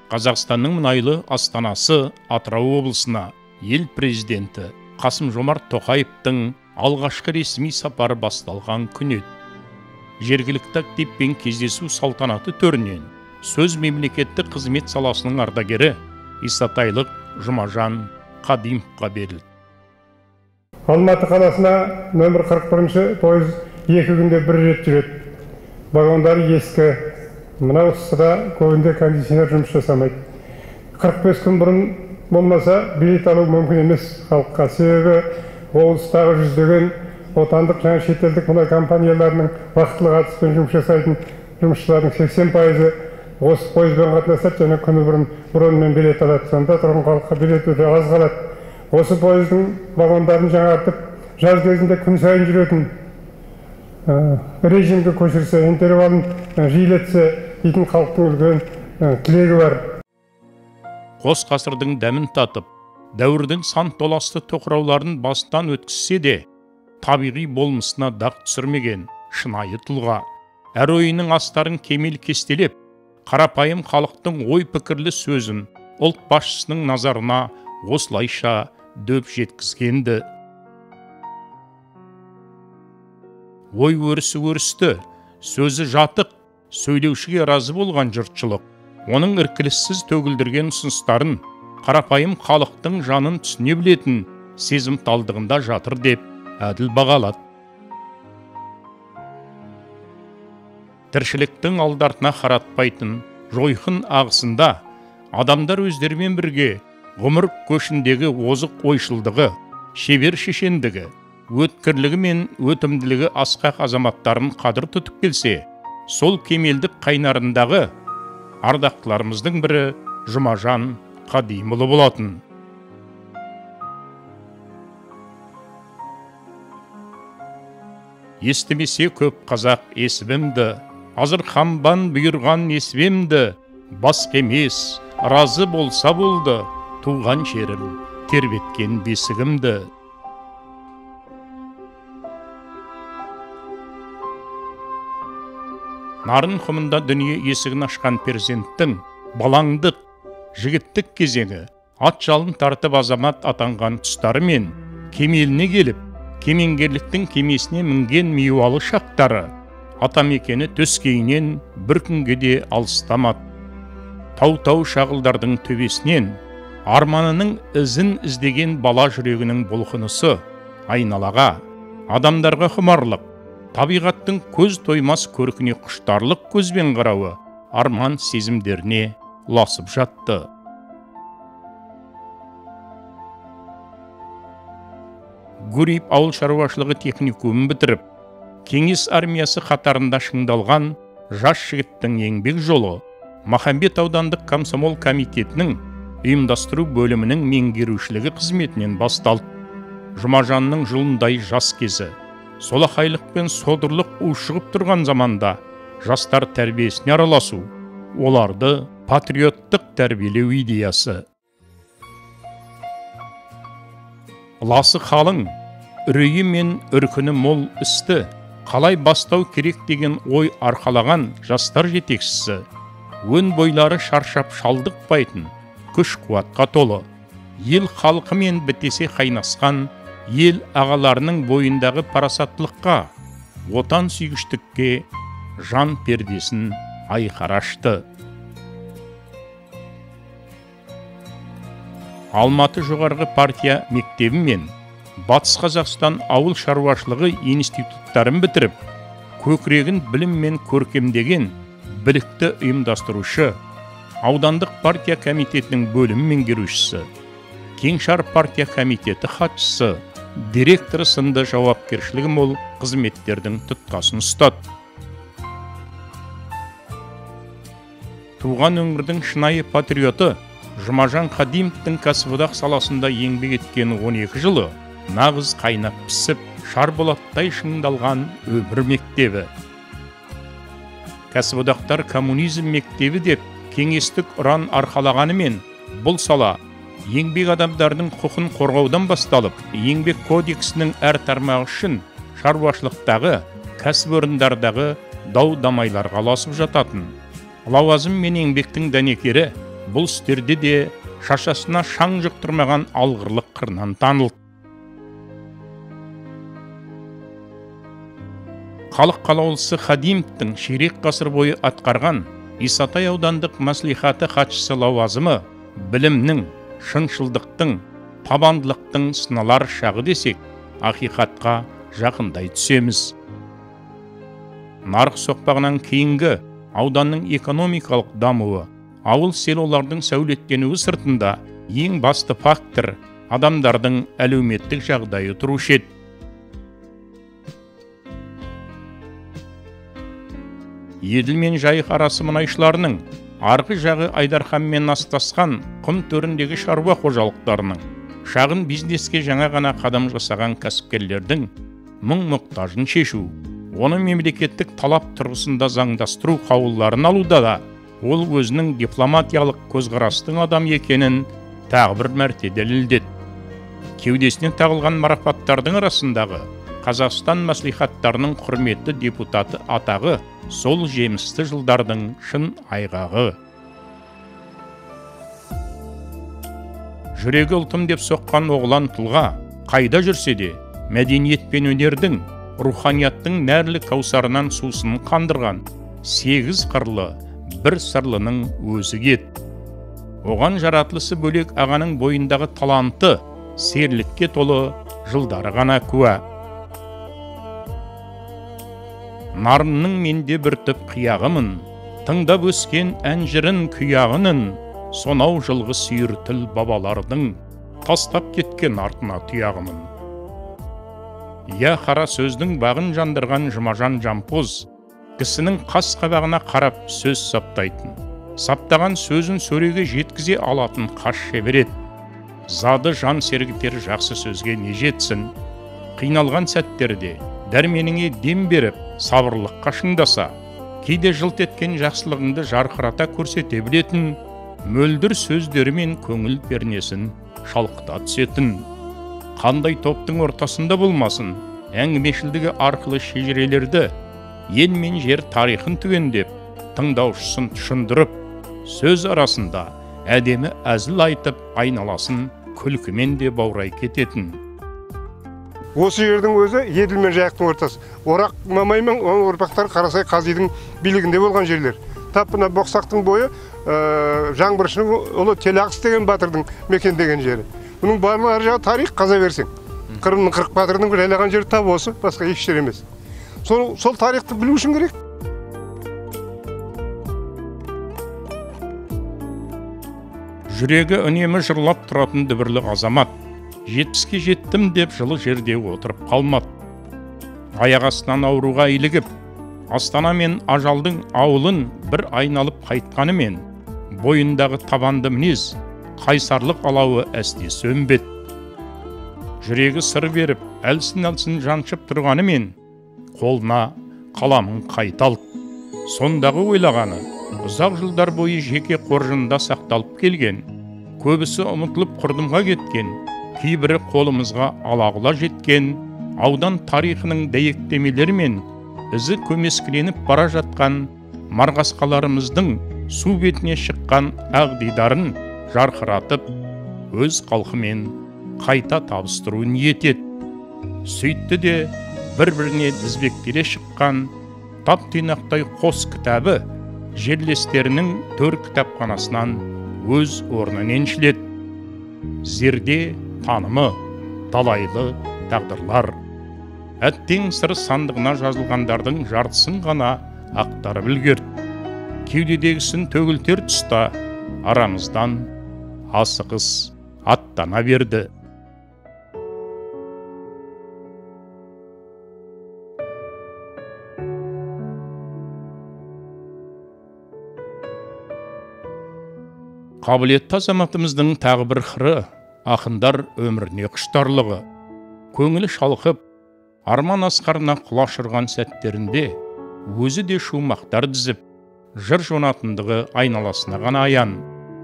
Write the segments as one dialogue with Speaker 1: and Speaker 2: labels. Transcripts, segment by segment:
Speaker 1: Қазақстанның мұнайлы астанасы Атырау облысына ел президенті Қасым-Жомарт Тоқаевтың алғашқы ресми сапары басталған күн еді. Жергілікті активпен кездесу салтанаты төрінен сөз мемлекеттік қызмет саласының ардагері Исатайлық Жұмажан Қадимовқа берілді.
Speaker 2: Алматы қаласына нөмір 41 пойыз 2 күнде бір рет жүреді. Вагондары ескі. Мынау ыстықта көбінде кондиционер жұмыс жасамайды. 45 күн бұрын болмаса билет алу мүмкін емес халыққа. Себебі облыстағы жүздеген отандық және шетелдік мұнай компанияларының уақытылы қатыспен жұмыс жасайтын жұмысшылардың 80% осы пойызбен қатынасады және күні бұрынмен билет алады. Сонда тұрғын халыққа билет өте аз қалады. Осы пойыздың вагондарын жаңартып, жаз кезінде күн сайын жүретін режимге көшірсе, интервалын жиілетсе дейтін халықтың үлкен тілегі бар.
Speaker 1: Қос ғасырдың дәмін татып, дәуірдің сан толасты тоқырауларын бастан өткізсе де, табиғи болмысына дақ түсірмеген шынайы тұлға, әр ойының астарын кемел кестелеп, қарапайым халықтың ой пікірлі сөзін ұлт басшысының назарына осылайша дөп жеткізгенді. Ой өрісі өрісті, сөзі жатық, сөйлеушіге разы болған жұртшылық, оның іркіліссіз төгілдірген ұсыныстарын қарапайым халықтың жанын түсіне білетін сезімталдығында жатыр деп әділ бағалады. Тіршіліктің алдартына қаратпайтын жойқын ағысында адамдар өздерімен бірге ғұмыр көшіндегі озық ойшылдығы, шебер шешендігі, өткірлігі мен өтімділігі асқақ азаматтарын қадір тұтып келсе, сол кемелдік қайнарындағы ардақтыларымыздың бірі Жұмажан Қадимұлы болатын. Естімесе көп қазақ есібімді, азыр хамбан бұйырған есібімді, басқа емес, разы болса болды, туған жерім, тербеткен бесігімді. Нарын құмында дүние есігін ашқан перзенттің балаңдық, жігіттік кезеңі, ат жалын тартып азамат атанған тұстары мен кемеліне келіп, кемеңгерліктің кемесіне мінген миуалы шақтары, атамекені төскейінен бір күнге де алыстамады. Тау-тау шағылдардың төбесінен арманының ізін іздеген бала жүрегінің бұлқынысы, айналаға, адамдарға құмарлық, табиғаттың көз тоймас көркіне құштарлық көзбен қарауы арман сезімдеріне ұласып жатты. Гурьев ауыл шаруашылығы техникумын бітіріп, кеңес армиясы қатарында шыңдалған жас жігіттің еңбек жолы Махамбет аудандық комсомол комитетінің ұйымдастыру бөлімінің меңгерушілігі қызметінен басталды. Жұмажанның жылындай жас кезі, солақайлық пен содырлық ушығып тұрған заманда жастар тәрбиесіне араласу, оларды патриоттық тәрбиелеу идеясы. Ласы қалың, үрейі мен үркіні мол істі қалай бастау керек деген ой арқалаған жастар жетекшісі, өн бойлары шаршап шалдықпайтын, күш қуатқа толы, ел халқымен бітесе қайнасқан ел ағаларының бойындағы парасаттылыққа, отан сүйгіштікке жан пердесін айқарашты. Алматы жоғарғы партия мектебі мен Батыс Қазақстан ауыл шаруашылығы институттарын бітіріп, көкірегін білім мен көркемдеген білікті ұйымдастырушы, аудандық партия комитетінің бөлім меңгерушісі, Кеңшар партия комитеті хатшысы, директоры сынды жауапкершілігі мол қызметтердің тұтқасын ұстады. Туған өңірдің шынайы патриоты Жұмажан Қадимовтың кәсіподақ саласында еңбек еткен 12 жылы нағыз қайнап пісіп, шарболаттай шыңдалған өмір мектебі. Кәсіподақтар коммунизм мектебі деп кеңестік ұран арқалағанымен, бұл сала еңбек адамдардың құқын қорғаудан басталып, еңбек кодексінің әр тармағы үшін шаруашылықтағы, кәсіпорындардағы дау-дамайларға ұласып жататын. Лауазым мен еңбектің дәнекері бұл істерде де шашасына шаң жұқтырмаған алғырлық қырынан танылды. Халық қалаулысы Қадимовтың ширек ғасыр бойы атқарған Исатай аудандық мәслихаты хатшысы лауазымы білімнің, шыншылдықтың, табандылықтың сыналар шағы десек, ақиқатқа жақындай түсеміз. Нарық соқпағынан кейінгі ауданның экономикалық дамуы, ауыл селолардың сәулеттенуі сыртында ең басты фактор адамдардың әлеуметтік жағдайы тұрушы еді. Еділ мен Жайық арасы мұнайшыларының, арғы жағы Айдарханмен астасқан құм төріндегі шаруа қожалықтарының, шағын бизнеске жаңа ғана қадам жасаған кәсіпкерлердің мұң-мұқтажын шешу, оны мемлекеттік талап тұрғысында заңдастыру қаулыларын алуда да, ол өзінің дипломатиялық көзқарастың адам екенін тағы бір мәрте дәлелдеді. Кеудесіне тағылған марапаттардың арасындағы Қазақстан мәслихаттарының құрметті депутаты атағы сол жемісті жылдардың шын айғағы. Жүрегі ұлтым деп соққан оғлан тұлға қайда жүрсе де, мәдениет пен өнердің, руханияттың нәрлі каусарынан сусын қандырған 8 қырлы бір сырлының өзі кет. Оған жаратылысы бөлек ағаның бойындағы таланты, серлікке толы жылдары ғана куә. Нарынның менде бір түп қияғымын, тыңдап өскен әнжірін күйағының, сонау жылғы сүйір тіл бабалардың, тастап кеткен артына тұяғымын. Я қара сөздің бағын жандырған Жұмажан Жампоз, кісінің қас қабағына қарап сөз саптайтын, саптаған сөзін сөреге жеткізе алатын қас шеберет. Зады жан сергітер жақсы сөзге не жетсін, қиналған сәттерде дәрменіңе дем беріп, сабырлыққа шыңдаса, кейде жылт еткен жақсылығыңды жарқырата көрсете білетін, мөлдір сөздерімен көңіл пернесін шалқыта түсетін. Қандай топтың ортасында болмасын, әңгімешілдігі арқылы шежірелерді, ел мен жер тарихын түгендеп, тыңдаушысын тұшындырып, сөз арасында әдемі әзіл айтып, айналасын күлкімен де баурай кететін.
Speaker 2: Осы жердің өзі Еділ мен Жайықтың ортасы. Орақ Мамаймен оның ұрпақтары Қарасай Қазидың билігінде болған жерлер. Тап мына Боқсақтың бойы Жаңбыршының ұлы Телағыс деген батырдың мекендеген жері. Бұның барлығы жағы тарих қаза берсең. Қырымның 40 батырының жайлаған жері тап осы, басқа еш жер емес. Сол тарихты білу үшін керек.
Speaker 1: Жүрегі үнемі жырлап тұратын дүбірлі азамат, 70-ке жеттім деп жылы жерде отырып қалмады. Аяқ астынан ауруға илігіп, Астана мен ажалдың ауылын бір айналып қайтқанымен, бойындағы табанды мінез, қайсарлық алауы әсте сөнбеді. Жүрегі сыр беріп, әлсін-әлсін жаншып тұрғанымен, қолына қаламын қайталды. Сондағы ойлағаны, ұзақ жылдар бойы жеке қоржында сақталып келген, көбісі ұмытылып құрдымға кеткен, кейбірі қолымызға алағыла жеткен, аудан тарихының дәйектемелері мен ізі көмескіленіп бара жатқан марғасқаларымыздың су бетіне шыққан ақ-дидарын жарқыратып, өз халқымен қайта табыстыру ниет етті. Сөйтті де бір-біріне тізбектеле шыққан тап-тұйнақтай қос кітабы жерлестерінің 4 кітапханасынан өз орнын еншіледі. Зерде танымы, талайлы тағдырлар. Әттең сыр сандығына жазылғандардың жартысын ғана ақтарып үлгерді. Кеудедегісін төгілтер тұста арамыздан асығыс аттана берді. Қабілетті азаматымыздың тағы бір қыры ақындар өміріне құштарлығы. Көңілі шалқып, арман асқарына құлаш ұрған сәттерінде өзі де шумақтар дізіп, жыр жонатындығы айналасына ғана аян.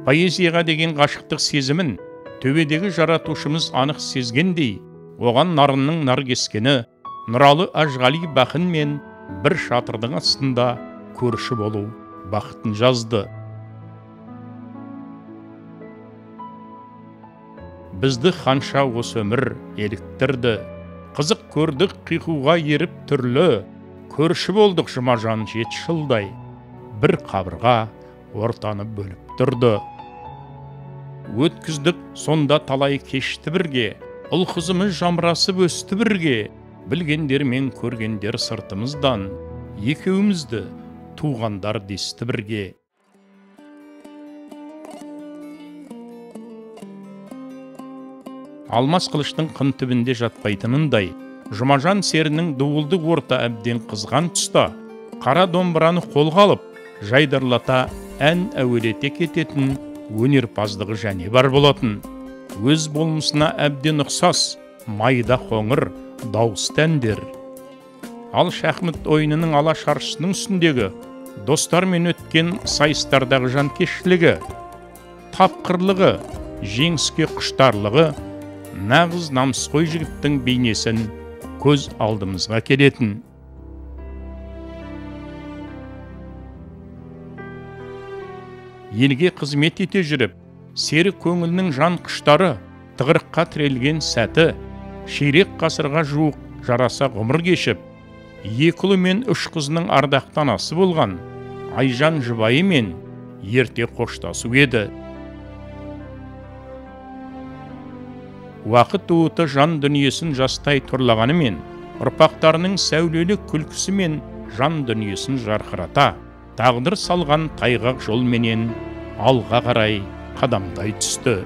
Speaker 1: Поэзияға деген ғашықтық сезімін төбедегі жаратушымыз анық сезгендей, оған нарынның нар кескені Нұралы Ажғали бақын мен бір шатырдың астында көрші болу бақытын жазды. Бізді қанша осы өмір еліктірді, қызық көрдік қиқуға еріп түрлі, көрші болдық Жұмажан 7 жылдай, бір қабырға ортаны бөліп тұрды. Өткіздік сонда талай кешті бірге, ұл-қызымыз жамырасып өсті бірге, білгендер мен көргендер сыртымыздан, екеумізді туғандар десті бірге. Алмас қылыштың қын түбінде жатпайтынындай, Жұмажан серінің дуылды орта әбден қызған тұста, қара домбыраны қолға алып, жайдарлата ән әуелете кететін өнерпаздығы және бар болатын. Өз болмысына әбден ұқсас, майда қоңыр, дауысты әндер. Ал шахмат ойынының ала шаршысының үстіндегі достармен өткен сайыстардағы жанкештілігі, тапқырлығы, жеңіске құштарлығы, нағыз намысқой жігіттің бейнесін көз алдымызға келетін. Елге қызмет ете жүріп, сері көңілінің жан құштары, тығырыққа тірелген сәті, ширек ғасырға жуық жараса ғұмыр кешіп, 2 ұлы мен 3 қызының ардақты анасы болған Айжан жұбайы мен ерте қоштасу еді. Уақыт уыты жан дүниесін жастай тұрлағанымен, ұрпақтарының сәулелі күлкісі мен жан дүниесін жарқырата, тағдыр салған тайғақ жолменен алға қарай қадамдай түсті.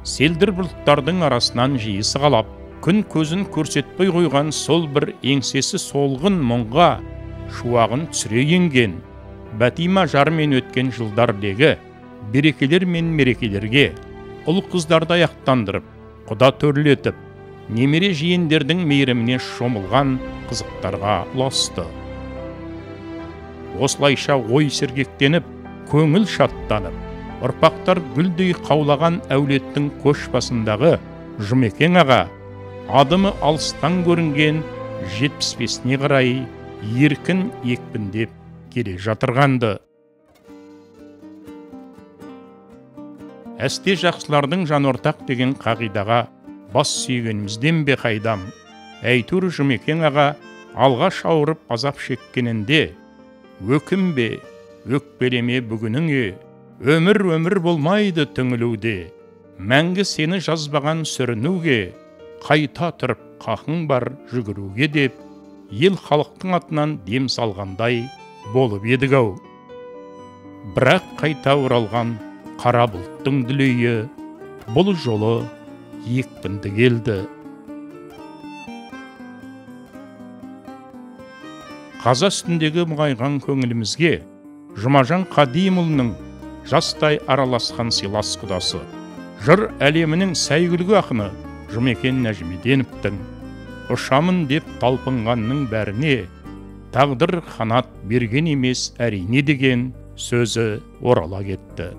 Speaker 1: Селдір бұлттардың арасынан жиі сығалап, күн көзін көрсетпей қойған сол бір еңсесі солғын мұңға шуағын түсіре енген, Бәтима жармен өткен жылдардегі берекелер мен мерекелерге, ұл қыздарды аяқтандырып, құда төрлетіп, немере жиендердің мейіріміне шомылған қызықтарға ұласты. Осылайша ой сергектеніп, көңіл шаттанып, ұрпақтар гүлдей қаулаған әулеттің көш басындағы Жұмекен аға, адымы алыстан көрінген 75-не қарай еркін екпіндеп келе жатырғанды. Әсте жақсылардың жанортақ деген қағидаға бас сүйгенімізден бе қайдам, әйтеуір Жұмекен аға алға шауырып азап шеккенінде, өкінбе, өкпелеме бүгініңе, өмір болмайды түңілуде, мәңгі сені жазбаған сүрінуге, қайта тұрып қақың бар жүгіруге деп, ел халықтың атынан дем салғандай болып едік-ау. Бірақ қайта оралған қара бұлттың дүлейі бұл жолы екпінді келді. Қаза үстіндегі мұңайған көңілімізге Жұмажан Қадимұлының жастай араласқан сыйлас құдасы, жыр әлемінің сәйгүлгі ақыны Жұмекен Нәжімеденовтің ұшамын деп талпынғанның бәріне тағдыр қанат берген емес әрине деген сөзі орала кетті.